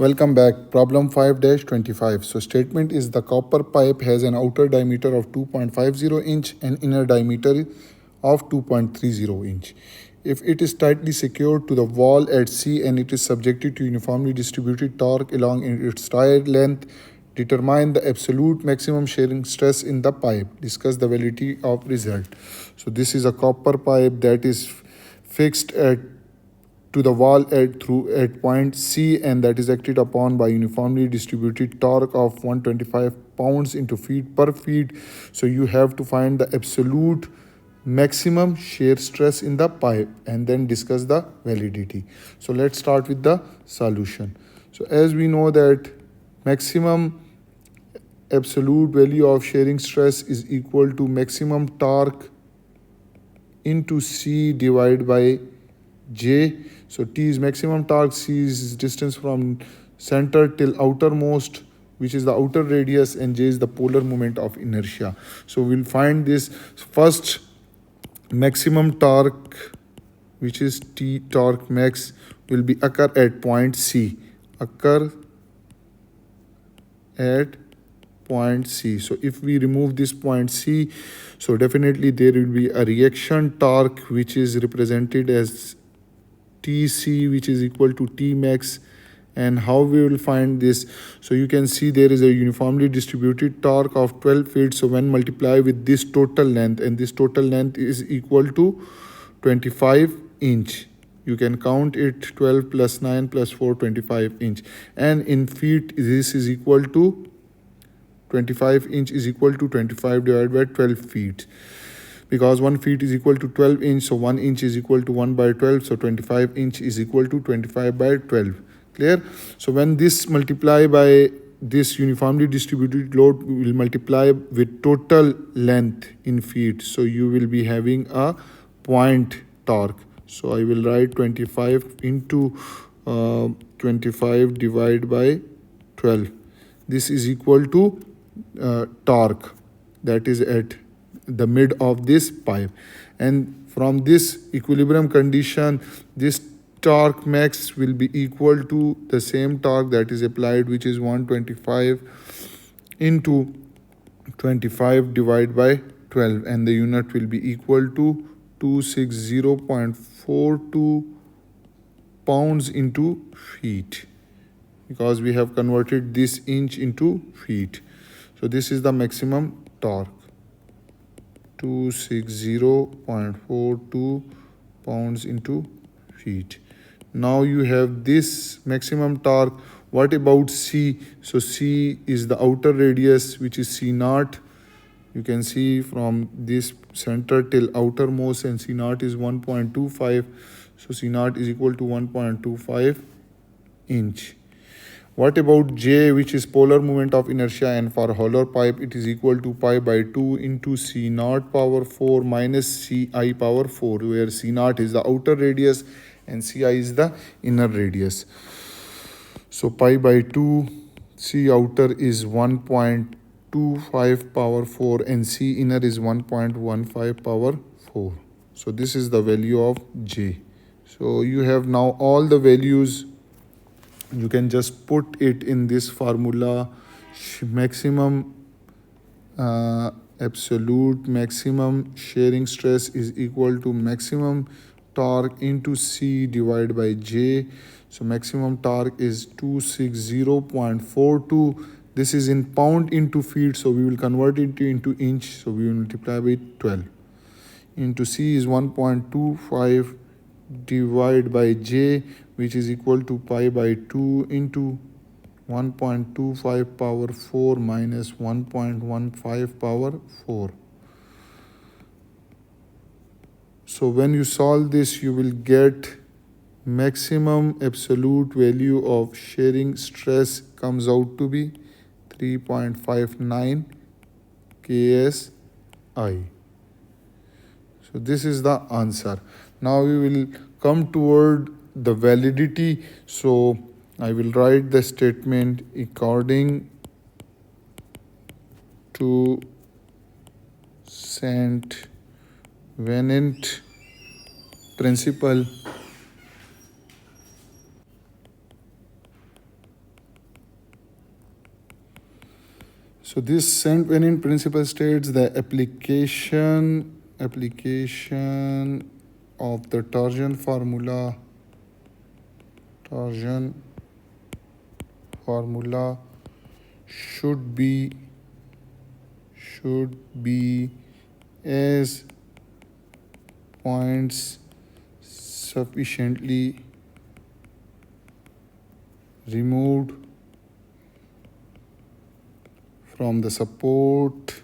Welcome back. Problem 5-25. So statement is the copper pipe has an outer diameter of 2.50 inch and inner diameter of 2.30 inch. If it is tightly secured to the wall at C and it is subjected to uniformly distributed torque along its entire length, determine the absolute maximum shearing stress in the pipe. Discuss the validity of result. So this is a copper pipe that is fixed to the wall at point C, and that is acted upon by uniformly distributed torque of 125 pounds into feet per feet. So you have to find the absolute maximum shear stress in the pipe and then discuss the validity. So let's start with the solution. So as we know that maximum absolute value of shearing stress is equal to maximum torque into C divided by J. So T is maximum torque, C is distance from center till outermost, which is the outer radius, and J is the polar moment of inertia. So we'll find this first maximum torque, which is T torque max, will be occur at point C. Occur at point C. So if we remove this point C, so definitely there will be a reaction torque which is represented as TC, which is equal to T max. And how we will find this? So you can see there is a uniformly distributed torque of 12 feet. So when multiply with this total length, and this total length is equal to 25 inch. You can count it 12 plus 9 plus 4, 25 inch. And in feet, this is equal to 25 inch is equal to 25 divided by 12 feet. Because 1 feet is equal to 12 inch, so 1 inch is equal to 1 by 12, so 25 inch is equal to 25 by 12. Clear? So when this multiply by this uniformly distributed load, we will multiply with total length in feet. So you will be having a point torque. So I will write 25 into 25 divided by 12. This is equal to torque that is at the mid of this pipe, and from this equilibrium condition, this torque max will be equal to the same torque that is applied, which is 125 into 25 divided by 12, and the unit will be equal to 260.42 pounds into feet, because we have converted this inch into feet. So this is the maximum torque, 260.42 pounds into feet. Now you have this maximum torque. What about C? So C is the outer radius, which is C naught. You can see from this center till outermost, and C naught is 1.25. So C naught is equal to 1.25 inch. What about J, which is polar moment of inertia, and for hollow pipe it is equal to pi by 2 into C naught power 4 minus Ci power 4, where C naught is the outer radius and Ci is the inner radius. So pi by 2, C outer is 1.25 power 4 and C inner is 1.15 power 4. So this is the value of J. So you have now all the values. You can just put it in this formula. Maximum absolute maximum shearing stress is equal to maximum torque into C divided by J. So maximum torque is 260.42. This is in pound into feet, so we will convert it into inch. So we will multiply by 12 into C is 1.25 divided by J, which is equal to pi by 2 into 1.25 power 4 minus 1.15 power 4. So when you solve this, you will get maximum absolute value of shearing stress comes out to be 3.59 KSI. So this is the answer. Now we will come toward the validity. So I will write the statement according to St. Venant principle. So this Saint Venin principle states the application of the torsion formula should be as points sufficiently removed from the supports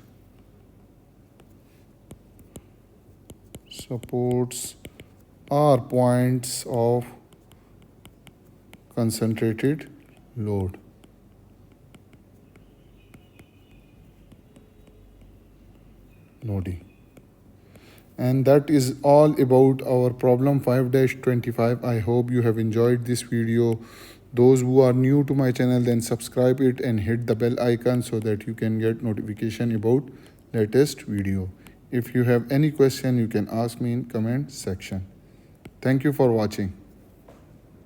are points of concentrated loading. And that is all about our problem 5-25. I hope you have enjoyed this video. Those who are new to my channel, then subscribe it and hit the bell icon so that you can get notification about latest video. If you have any question, you can ask me in comment section. Thank you for watching.